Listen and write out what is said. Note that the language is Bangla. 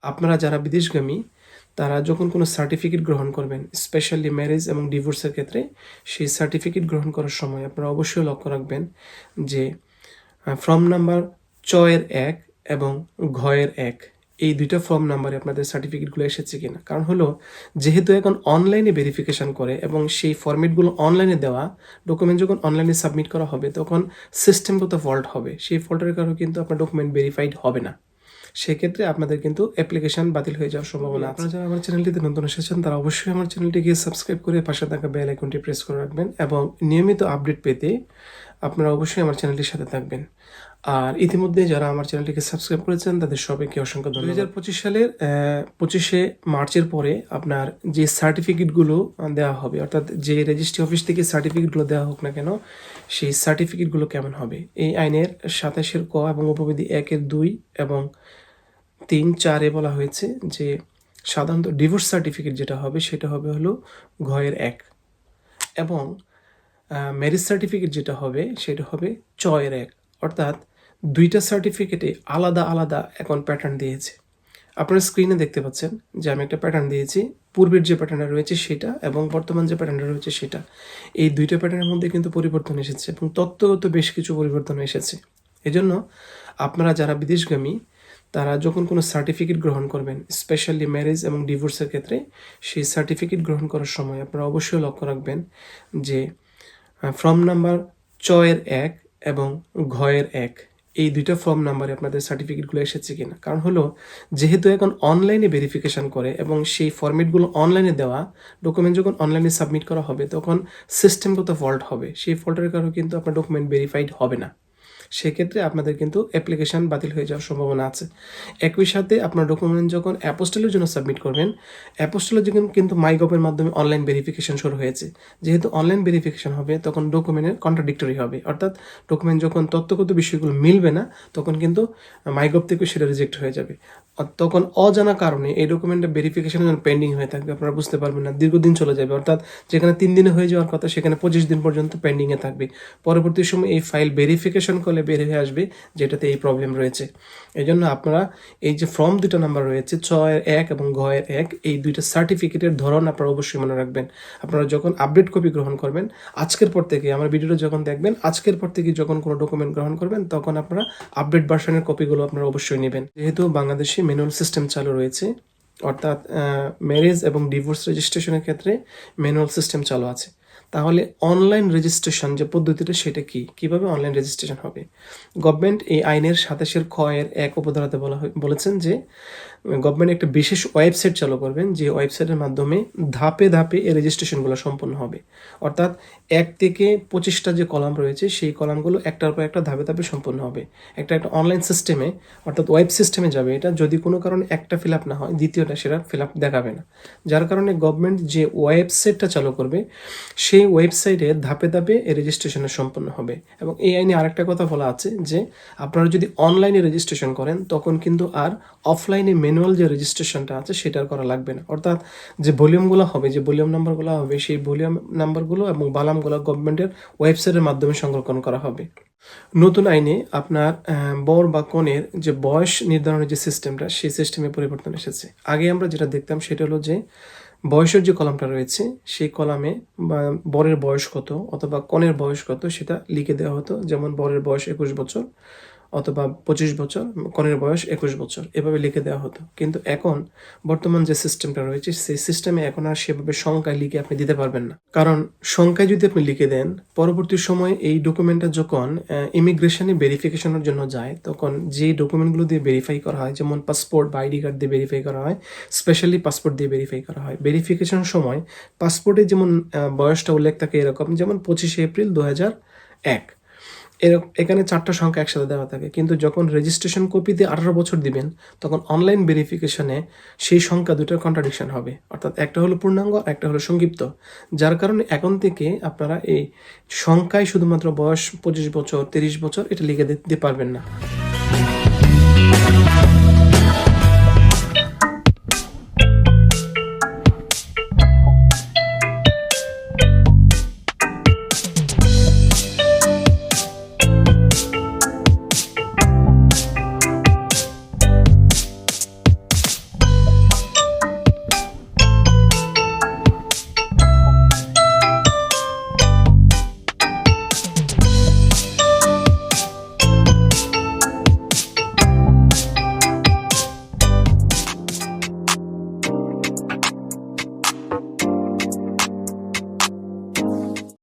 আপনারা যারা বিদেশগামী তারা যখন কোনো সার্টিফিকেট গ্রহণ করবেন, স্পেশালি ম্যারেজ এবং ডিভোর্সের ক্ষেত্রে, সেই সার্টিফিকেট গ্রহণ করার সময় আপনারা অবশ্যই লক্ষ্য রাখবেন যে ফর্ম নাম্বার 1 এবং ঘ 1 এই দুইটা ফর্ম নাম্বারে আপনাদের সার্টিফিকেটগুলো এসেছে কিনা। কারণ হলো, যেহেতু এখন অনলাইনে ভেরিফিকেশন করে এবং সেই ফর্মেটগুলো অনলাইনে দেওয়া, ডকুমেন্ট যখন অনলাইনে সাবমিট করা হবে তখন সিস্টেমগত ফল্ট হবে, সেই ফল্টের কারণে কিন্তু আপনার ডকুমেন্ট ভেরিফাইড হবে না। সেক্ষেত্রে আপনাদের কিন্তু অ্যাপ্লিকেশন বাতিল হয়ে যাওয়ার সম্ভাবনা আছে। আপনারা যারা আমার চ্যানেলটিতে নতুন এসেছেন তারা অবশ্যই আমার চ্যানেলটিকে সাবস্ক্রাইব করে পাশে থাকা বেল আইকনটি প্রেস করে রাখবেন এবং নিয়মিত আপডেট পেতে আপনারা অবশ্যই আমার চ্যানেলটির সাথে থাকবেন। আর ইতিমধ্যে যারা আমার চ্যানেলটিকে সাবস্ক্রাইব করেছেন তাদের সবাইকে অসংখ্য ধন্যবাদ। 2025 সালের 25শে মার্চের পরে আপনার যে সার্টিফিকেটগুলো দেওয়া হবে, অর্থাৎ যে রেজিস্ট্রি অফিস থেকে সার্টিফিকেটগুলো দেওয়া হোক না কেন, সেই সার্টিফিকেটগুলো কেমন হবে, এই আইনের 27-এর ক এবং উপবিধি 1-এর 2 এবং 3-4-এ বলা হয়েছে যে সাধারণত ডিভোর্স সার্টিফিকেট যেটা হবে সেটা হবে হলো ঘ 1 এবং ম্যারেজ সার্টিফিকেট যেটা হবে সেটা হবে 1 অর্থাৎ দুইটা সার্টিফিকেটে আলাদা আলাদা এখন প্যাটার্ন দিয়েছে। আপনারা স্ক্রিনে দেখতে পাচ্ছেন যে আমি একটা প্যাটার্ন দিয়েছি, পূর্বের যে প্যাটার্নটা রয়েছে সেটা এবং বর্তমান যে প্যাটার্নটা রয়েছে সেটা। এই দুইটা প্যাটার্নের মধ্যে কিন্তু পরিবর্তন এসেছে এবং তত্ত্বগত বেশ কিছু পরিবর্তন এসেছে। এজন্য আপনারা যারা বিদেশগামী তারা যখন কোনো সার্টিফিকেট গ্রহণ করবেন, স্পেশালি ম্যারেজ এবং ডিভোর্সের ক্ষেত্রে, সেই সার্টিফিকেট গ্রহণ করার সময় আপনারা অবশ্যই লক্ষ্য রাখবেন যে ফর্ম নাম্বার 1 এবং ঘ 1 এই দুইটা ফর্ম নাম্বারে আপনাদের সার্টিফিকেটগুলো এসেছে কিনা। কারণ হলো, যেহেতু এখন অনলাইনে ভেরিফিকেশন করে এবং সেই ফর্মেটগুলো অনলাইনে দেওয়া, ডকুমেন্ট যখন অনলাইনে সাবমিট করা হবে তখন সিস্টেমগত ফল্ট হবে, সেই ফল্টের কারণে কিন্তু আপনার ডকুমেন্ট ভেরিফাইড হবে না। সেক্ষেত্রে আপনাদের কিন্তু অ্যাপ্লিকেশান বাতিল হয়ে যাওয়ার সম্ভাবনা আছে। একই সাথে আপনার ডকুমেন্ট যখন অ্যাপোস্টেলের জন্য সাবমিট করবেন, অ্যাপোস্টেলের যখন কিন্তু মাইগভের মাধ্যমে অনলাইন ভেরিফিকেশন শুরু হয়েছে, যেহেতু অনলাইন ভেরিফিকেশন হবে তখন ডকুমেন্টের কন্ট্রাডিক্টরি হবে, অর্থাৎ ডকুমেন্ট যখন তথ্যগত বিষয়গুলো মিলবে না তখন কিন্তু মাইগভ থেকে সেটা রিজেক্ট হয়ে যাবে। তখন অজানা কারণে এই ডকুমেন্টটা ভেরিফিকেশনের জন্য পেন্ডিং হয়ে থাকবে, আপনারা বুঝতে পারবেন না, দীর্ঘদিন চলে যাবে, অর্থাৎ যেখানে 3 দিনে হয়ে যাওয়ার কথা সেখানে 25 দিন পর্যন্ত পেন্ডিংয়ে থাকবে। পরবর্তী সময় এই ফাইল ভেরিফিকেশন করলে বের হয়ে আসবে যেটাতে এই প্রবলেম রয়েছে। এই জন্য আপনারা এই যে ফর্ম দুটো নাম্বার রয়েছে 1 এবং ঘ 1 এই দুইটা সার্টিফিকেটের ধরন আপনারা অবশ্যই মনে রাখবেন। আপনারা যখন আপডেট কপি গ্রহণ করবেন, আজকের পর থেকে আমার ভিডিওটা যখন দেখবেন, আজকের পর থেকে যখন কোনো ডকুমেন্ট গ্রহণ করবেন তখন আপনারা আপডেট ভার্সনের কপিগুলো আপনারা অবশ্যই নেবেন। যেহেতু বাংলাদেশে ম্যানুয়াল সিস্টেম চালু রয়েছে, অর্থাৎ ম্যারেজ এবং ডিভোর্স রেজিস্ট্রেশনের ক্ষেত্রে ম্যানুয়াল সিস্টেম চালু আছে, তাহলে অনলাইন রেজিস্ট্রেশন যে পদ্ধতিটা সেটা কীভাবে অনলাইন রেজিস্ট্রেশন হবে। গভর্নমেন্ট এই আইনের 27-এর খ 1 উপধারাতে বলেছেন যে গভর্নমেন্ট একটা বিশেষ ওয়েবসাইট চালু করবেন, যে ওয়েবসাইটের মাধ্যমে ধাপে ধাপে এই রেজিস্ট্রেশনগুলো সম্পন্ন হবে। অর্থাৎ 1 থেকে 25টা যে কলাম রয়েছে সেই কলামগুলো একটার পর একটা ধাপে ধাপে সম্পন্ন হবে। একটা অনলাইন সিস্টেমে, অর্থাৎ ওয়েব সিস্টেমে যাবে এটা, যদি কোনো কারণে একটা ফিল আপ না হয় দ্বিতীয়টা সেটা ফিল আপ দেখাবে না। যার কারণে গভর্নমেন্ট যে ওয়েবসাইটটা চালু করবে সেই ওয়েবসাইটে ধাপে ধাপে এই রেজিস্ট্রেশনে সম্পন্ন হবে। এবং এই আইনে আরেকটা কথা বলা আছে যে আপনারা যদি অনলাইনে রেজিস্ট্রেশন করেন তখন কিন্তু আর অফলাইনে ম্যানুয়াল যে রেজিস্ট্রেশনটা আছে সেটা করা লাগবে না। অর্থাৎ যে ভলিউমগুলো হবে, যে ভলিউম নাম্বারগুলো হবে, সেই ভলিউম নাম্বারগুলো এবং বালামগুলো গভর্নমেন্টের ওয়েবসাইটের মাধ্যমে সংরক্ষণ করা হবে। নতুন আইনে আপনার বর বা কনের যে বয়স নির্ধারণের যে সিস্টেমটা, সেই সিস্টেমে পরিবর্তন এসেছে। আগে আমরা যেটা দেখতাম সেটা হলো যে বয়সের যে কলামটা রয়েছে সেই কলামে বরের বয়স কত অথবা কনের বয়স কত সেটা লিখে দেওয়া হতো, যেমন বরের বয়স 21 বছর অথবা 25 বছর, কনের বয়স 21 বছর, এভাবে লিখে দেওয়া হতো। কিন্তু এখন বর্তমান যে সিস্টেমটা রয়েছে সেই সিস্টেমে এখন আর সেভাবে সংখ্যায় লিখে আপনি দিতে পারবেন না। কারণ সংখ্যায় যদি আপনি লিখে দেন, পরবর্তী সময়ে এই ডকুমেন্টটা যখন ইমিগ্রেশনে ভেরিফিকেশনের জন্য যায় তখন যে ডকুমেন্টগুলো দিয়ে ভেরিফাই করা হয়, যেমন পাসপোর্ট বা আইডি কার্ড দিয়ে ভেরিফাই করা হয়, স্পেশালি পাসপোর্ট দিয়ে ভেরিফাই করা হয়। ভেরিফিকেশনের সময় পাসপোর্টে যেমন বয়সটা উল্লেখ থাকে এরকম, যেমন 25শে এপ্রিল 2001, এখানে 4টা সংখ্যা একসাথে দেওয়া থাকে। কিন্তু যখন রেজিস্ট্রেশন কপিতে 18 বছর দিবেন তখন অনলাইন ভেরিফিকেশনে সেই সংখ্যা দুটোর কন্ট্রাডিকশন হবে, অর্থাৎ একটা হলো পূর্ণাঙ্গ, একটা হলো সংক্ষিপ্ত। যার কারণে এখন থেকে আপনারা এই সংখ্যায় শুধুমাত্র বয়স 25 বছর 30 বছর এটা লিখে দিতে পারবেন না।